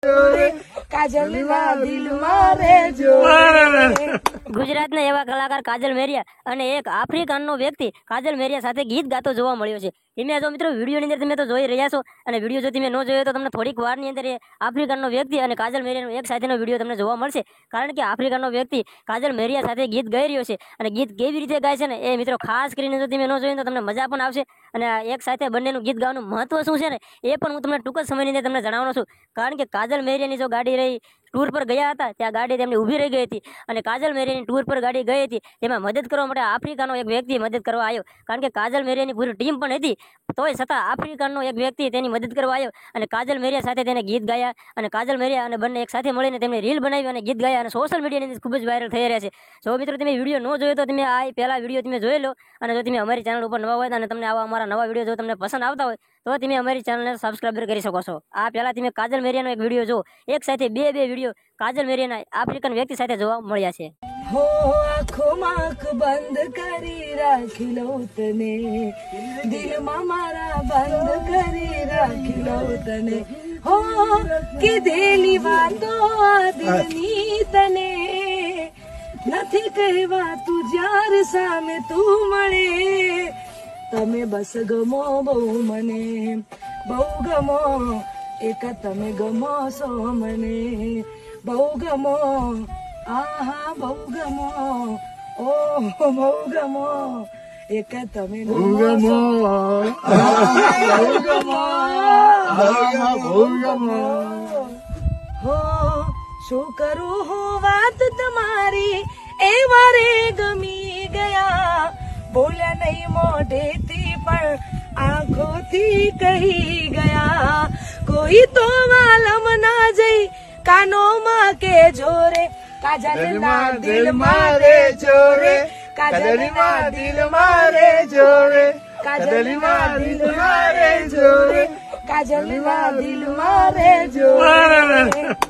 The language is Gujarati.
કાજલના દિલમાં રહેજો। ગુજરાતના એવા કલાકાર કાજલ મેરિયા અને એક આફ્રિકાનો વ્યક્તિ કાજલ મેરિયા સાથે ગીત ગાતો જોવા મળ્યો છે। તમે જો મિત્રો વિડીયોની અંદર તમે તો જોઈ રહ્યા છો અને વિડીયો જો તમે ન જોયો તો તમને થોડીક વારની અંદર એ આફ્રિકાનો વ્યક્તિ અને કાજલ મેરિયાનો એક સાથેનો વિડીયો તમને જોવા મળશે। કારણ કે આફ્રિકાનો વ્યક્તિ કાજલ મેરિયા સાથે ગીત ગાઈ રહ્યો છે અને ગીત કેવી રીતે ગાય છે ને એ મિત્રો ખાસ કરીને જો તમે ન જોયું તો તમને મજા પણ આવશે અને એક સાથે બંનેનું ગીત ગાવાનું મહત્વ શું છે ને એ પણ હું તમને ટૂંક જ સમયની અંદર તમને જણાવવાનો છું। કારણ કે કાજલ મેરિયાની જો ગાડી રહી ટૂર પર ગયા હતા ત્યાં ગાડી તેમની ઊભી રહી ગઈ હતી અને કાજલ મેરિયાની ટૂર પર ગાડી ગઈ હતી તેમાં મદદ કરવા માટે આફ્રિકાનો એક વ્યક્તિ મદદ કરવા આવ્યો। કારણ કે કાજલ મેરિયાની પૂરી ટીમ પણ હતી તોય છતાં આફ્રિકાનો એક વ્યક્તિ તેની મદદ કરવા આવ્યો અને કાજલ મેરિયા સાથે તેને ગીત ગાયા અને કાજલ મેરિયા અને બંને એક સાથે મળીને તેમણે રીલ બનાવી અને ગીત ગાયા અને સોશિયલ મીડિયાની અંદર ખૂબ જ વાયરલ થઈ રહ્યા છે। જો મિત્રો તમે વિડીયો ન જોયો તો તમે આ પહેલા વિડીયો તમે જોઈ લો અને જો તમે અમારી ચેનલ ઉપર નવા હોય અને તમને આવા અમારા નવા વિડીયો જો તમને પસંદ આવતા હોય તો તમે અમારી ચેનલને સબસ્ક્રાઇબ કરી શકો છો। આ પહેલા તમે કાજલ મેરિયાનો એક વિડીયો જો એક સાથે બે વિડીયો કાજલ મેરિયાના આફ્રિકન વ્યક્તિ સાથે જોવા મળ્યા છે। હો આંખોમાં આંખ બંધ કરી રાખી લો તને, દિલમાં મારા બંધ કરી રાખી લો તને, હો કીધેલી વાતો આ દિલની તને નથી કહેવાતું જ્યારે સામે તું મળે। તમે બસ ગમો બહુ મને, બહુ ગમો એક તમે ગમો છો મને, બહુ ગમો આહા બહુ ગમો ઓહ બહુ ગમો એક તમે બહુ ગમો બહુ ગમો। હો શું કરું હું વાત તમારી એ મારે ગમી ગયા, બોલ્યા નહીં મોઢેથી પણ આંખોથી કહી ગયા। કોઈ તો વાલમ ના જઈ કાનોમાં કે જોરે, કાજલના દિલમાં રહેજો રે, કાજલના દિલમાં રહેજો રે, કાજલના દિલમાં રહેજો રે, કાજલના દિલમાં રહેજો રે।